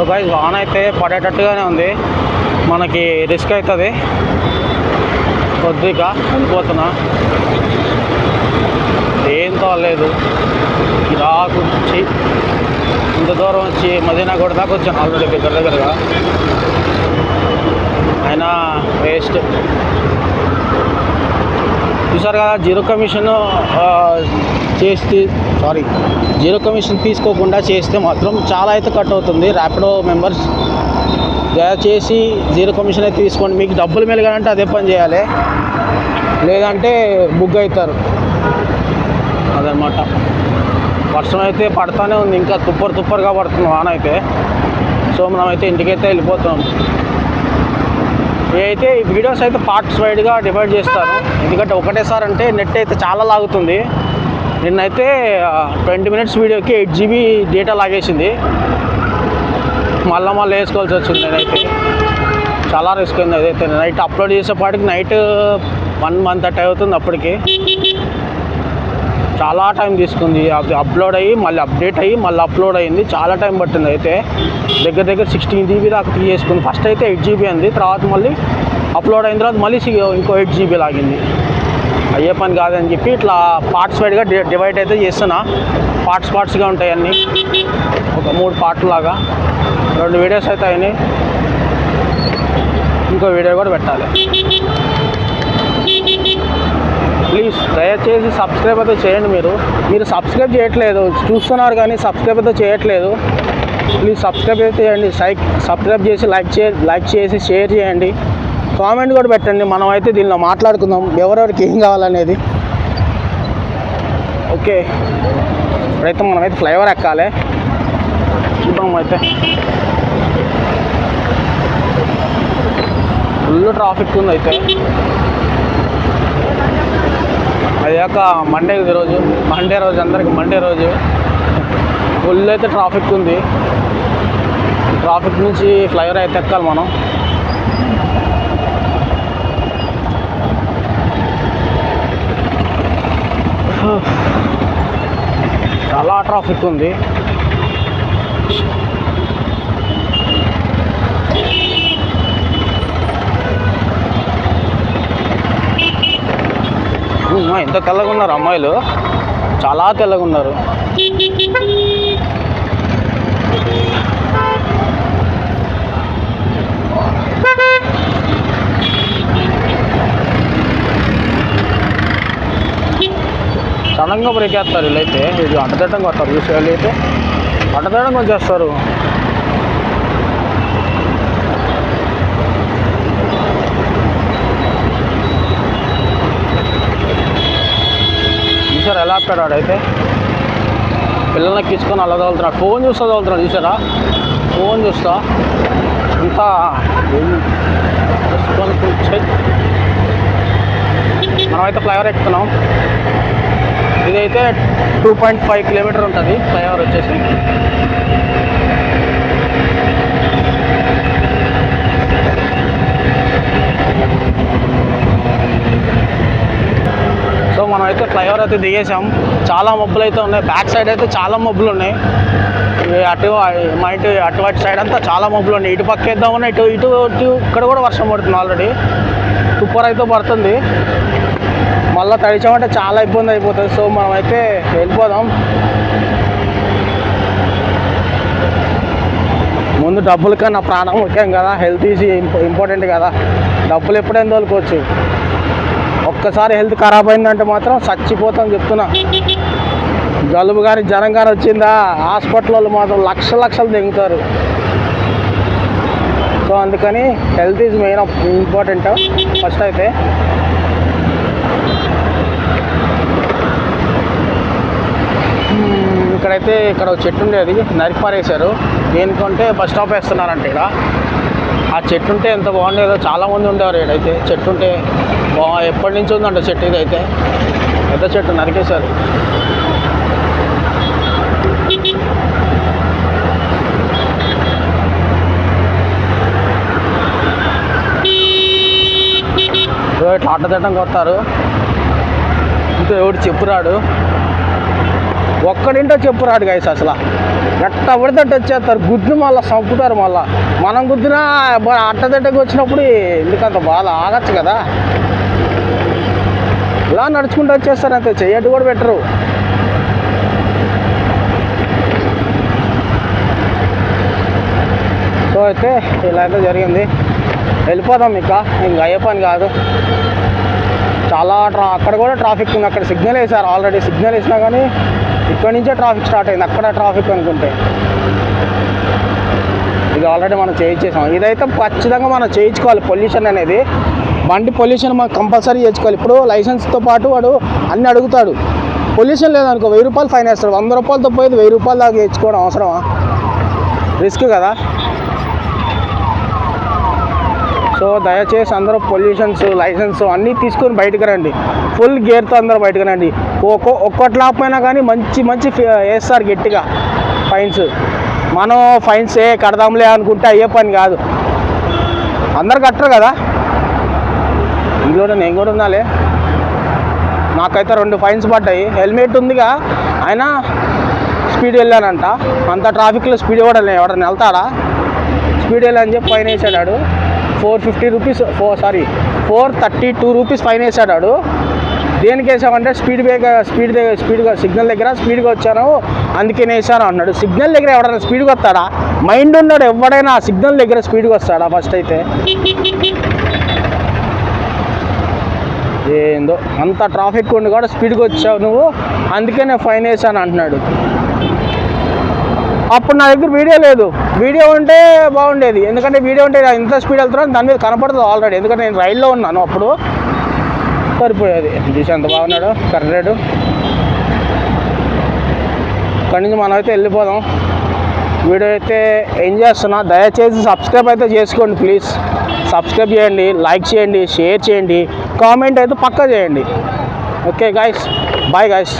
So guys వాన అయితే పడేటట్టుగానే ఉంది, మనకి రిస్క్ అవుతుంది. కొద్దిగా వెళ్ళిపోతున్నా, ఏం తోలేదు. ఇలా వచ్చి ఇంత దూరం వచ్చి మదీనా కూడా దాకా వచ్చాను ఆల్రెడీ దగ్గరగా, అయినా వేస్ట్. చూసారు కదా, జీరో కమిషన్ తీసుకోకుండా చేస్తే మాత్రం చాలా అయితే కట్ అవుతుంది. ర్యాపిడో మెంబర్స్ దయచేసి జీరో కమిషన్ అయితే తీసుకోండి. మీకు డబ్బులు మెలగాలంటే అదే పని చేయాలి, లేదంటే బుక్ అవుతారు. అదనమాట. వర్షం అయితే పడుతూనే ఉంది, ఇంకా తుప్పరుగా పడుతుంది వాన అయితే. సో మనమైతే ఇంటికైతే వెళ్ళిపోతున్నాం. అయితే ఈ వీడియోస్ అయితే పార్ట్స్ వైడ్గా డివైడ్ చేస్తాను, ఎందుకంటే ఒకటేసారి అంటే నెట్ అయితే చాలా లాగుతుంది. నిన్నైతే 20 minutes వీడియోకి 8 GB డేటా లాగేసింది. మళ్ళీ వేసుకోవాల్సి వచ్చింది. నేనైతే చాలా రిస్క్ అయింది. అదైతే నైట్ అప్లోడ్ చేసేపాటికి నైట్ 1 month అవుతుంది. అప్పటికి చాలా టైం తీసుకుంది. అది అప్లోడ్ అయ్యి మళ్ళీ అప్డేట్ అయ్యి మళ్ళీ అప్లోడ్ అయ్యింది, చాలా టైం పట్టింది. అయితే దగ్గర 16 GB దాకా చేసుకుంది. ఫస్ట్ అయితే 8 GB అంది, తర్వాత మళ్ళీ అప్లోడ్ అయిన తర్వాత మళ్ళీ ఇంకో 8 GB లాగింది. అయ్యే పని కాదని చెప్పి ఇట్లా పార్ట్స్ వైడ్గా డివైడ్ అయితే చేస్తున్నా. పార్ట్స్గా ఉంటాయి అన్నీ, ఒక 3 పార్ట్ లాగా. 2 వీడియోస్ అయితే అయినాయి, ఇంకో వీడియో కూడా పెట్టాలి. ప్లీజ్ దయచేసి సబ్స్క్రైబ్ అయితే చేయండి. మీరు సబ్స్క్రైబ్ చేయట్లేదు, చూస్తున్నారు కానీ సబ్స్క్రైబ్ అయితే చేయట్లేదు. ప్లీజ్ సబ్స్క్రైబ్ అయితే చేయండి. సబ్స్క్రైబ్ చేసి లైక్ చేసి షేర్ చేయండి, కామెంట్ కూడా పెట్టండి. మనం అయితే దీనిలో మాట్లాడుకుందాం ఎవరెవరికి ఏం కావాలనేది. ఓకే, ఇప్పుడైతే మనమైతే ఫ్లైఓవర్ ఎక్కాలి. చూద్దాం. అయితే ఫుల్ ట్రాఫిక్ ఉంది. అయితే అయ్యాక మండే రోజు అందరికి మండే రోజు ఫుల్ అయితే ట్రాఫిక్ ఉంది. ట్రాఫిక్ నుంచి ఫ్లైఓవర్ అయితే ఎక్కాలి మనం. చాలా ట్రాఫిక్ ఉంది. ఎంత తెల్లగా ఉన్నారు అమ్మాయిలు, చాలా తెల్లగా ఉన్నారు. సడన్గా బ్రేక్ వేస్తారు వీళ్ళైతే. ఇది అడ్డదడ్డంగా వస్తారు, చూసే వాళ్ళు అయితే అడ్డదడ్డంగా వచ్చేస్తారు. చూసారా ఎలా ఆపాడు వాడైతే, పిల్లల్ని తీసుకొని అలా తోలుతున్నాడు. ఫోన్ చూస్తా తోలుతున్నాడు, చూసారా, ఫోన్ చూస్తా అంతా. మనమైతే ఫ్లైఓవర్ ఎక్కుతున్నాం. ఇదైతే 2.5 kilometers ఉంటుంది ఫ్లైఓవర్ వచ్చేసి. సో మనమైతే ఫ్లైఓవర్ అయితే దిగేసాం. చాలా మబ్బులు అయితే ఉన్నాయి, బ్యాక్ సైడ్ అయితే చాలా మబ్బులు ఉన్నాయి. అటువైపు సైడ్ అంతా చాలా మబ్బులు ఉన్నాయి. ఇటు పక్క వేద్దామన్నా ఇటు ఇక్కడ కూడా వర్షం పడుతుంది. ఆల్రెడీ సూపర్ అయితే పడుతుంది. మళ్ళీ తడిచామంటే చాలా ఇబ్బంది అయిపోతుంది. సో మనమైతే వెళ్ళిపోదాం. ముందు డబ్బుల కన్నా ప్రాణం ముఖ్యం కదా, హెల్త్ ఈజ్ ఇంపార్టెంట్ కదా. డబ్బులు ఎప్పుడైనా తోలుకోవచ్చు, ఒక్కసారి హెల్త్ ఖరాబ్ అయిందంటే మాత్రం చచ్చిపోతాం చెప్తున్నా. జలుబు కానీ జ్వరం కానీ వచ్చిందా హాస్పిటల్లో మాత్రం లక్షలు దిగుతారు. సో అందుకని health is main important first. అయితే ఇక్కడ ఒక చెట్టు ఉండేది నరికి పారేశారు. దేనికంటే బస్ స్టాప్ వేస్తున్నారంటే ఇక్కడ. ఆ చెట్టు ఉంటే ఎంత బాగుండేదో, చాలామంది ఉండేవారు ఇక్కడైతే. చెట్టు ఉంటే ఎప్పటి నుంచి ఉందంట చెట్టు, ఇదైతే పెద్ద చెట్టు నరికేశారు. ఇట్లా అడ్డదడ్డం కొడతారు. ఇంకా ఎవడు చెప్పురాడు, ఒక్కడింటో చెప్పురాడు గైస్ అసలు. ఎట్ట పడితే వచ్చేస్తారు, గుద్దు మళ్ళీ చంపుతారు. మళ్ళీ మనం గుద్దునా అట్టదట్టకి వచ్చినప్పుడు ఎందుకంత బాధ, ఆగచ్చు కదా. ఇలా నడుచుకుంటూ వచ్చేస్తారు అంతే, చెయ్యట్టు కూడా పెట్టరు. సో అయితే ఇలా అయితే జరిగింది. వెళ్ళిపోదాం ఇంకా అయ్యే పని కాదు. చాలా అక్కడ కూడా ట్రాఫిక్ ఉంది. అక్కడ సిగ్నల్ వేసారు ఆల్రెడీ. సిగ్నల్ వేసినా కానీ ఇక్కడి నుంచే ట్రాఫిక్ స్టార్ట్ అయింది. అక్కడ ట్రాఫిక్ అనుకుంటే ఇది ఆల్రెడీ మనం చేయించేసాం. ఇదైతే ఖచ్చితంగా మనం చేయించుకోవాలి. పొల్యూషన్ అనేది, బండి పొల్యూషన్ మనం కంపల్సరీ చేయించుకోవాలి. ఇప్పుడు లైసెన్స్తో పాటు వాడు అన్నీ అడుగుతాడు. పొల్యూషన్ లేదనుకో 1000 రూపాయలు ఫైన్ వేస్తాడు. 100 రూపాయలతో పోయేది 1000 రూపాయలు దాకా చేయించుకోవడం అవసరమా? రిస్క్ కదా. సో దయచేసి అందరూ పొల్యూషన్స్ లైసెన్స్ అన్నీ తీసుకొని బయటకు రండి. ఫుల్ గేర్తో అందరూ బయటకు రండి. ఒక్కటి లాకపోయినా కానీ మంచి మంచి వేస్తారు గట్టిగా ఫైన్స్. మనం ఫైన్స్ కడదాంలే అనుకుంటే అయ్యే పని కాదు. అందరు కట్టరు కదా. ఇందులో నేను కూడా ఉన్నాలే. నాకైతే 2 ఫైన్స్ పడ్డాయి. హెల్మెట్ ఉందిగా, అయినా స్పీడ్ వెళ్ళానంట. అంత ట్రాఫిక్లో స్పీడ్ కూడా ఎవడన్నా వెళ్తాడా? స్పీడ్ వెళ్ళని చెప్పి ఫైన్ వేసాడు. 450 రూపీస్ 432 రూపీస్ ఫైన్ వేసాడు. దేనికి వేసామంటే స్పీడ్గా సిగ్నల్ దగ్గర స్పీడ్గా వచ్చాను అందుకే వేసాను అన్నాడు. సిగ్నల్ దగ్గర ఎవడైనా స్పీడ్గా వస్తాడా? మైండ్ ఉన్నాడు ఎవడైనా సిగ్నల్ దగ్గర స్పీడ్గా వస్తాడా? ఫస్ట్ అయితే ఏందో అంత ట్రాఫిక్ ఉండి కూడా స్పీడ్గా వచ్చావు నువ్వు, అందుకే నేను ఫైన్ వేసాను అంటున్నాడు. అప్పుడు నా దగ్గర వీడియో లేదు. వీడియో ఉంటే బాగుండేది. ఎందుకంటే వీడియో ఉంటే ఎంత స్పీడ్ వెళ్తున్నాను దాని మీద కనపడుతుంది ఆల్రెడీ. ఎందుకంటే నేను రైల్లో ఉన్నాను అప్పుడు, సరిపోయేది. చూసి ఎంత బాగున్నాడు కర్రేడు. ఇక్కడి నుంచి మనం అయితే వెళ్ళిపోదాం. వీడియో అయితే ఏం చేస్తున్నా, దయచేసి సబ్స్క్రైబ్ అయితే చేసుకోండి ప్లీజ్. సబ్స్క్రైబ్ చేయండి, లైక్ చేయండి, షేర్ చేయండి, కామెంట్ అయితే పక్కా చేయండి. Okay guys, bye guys.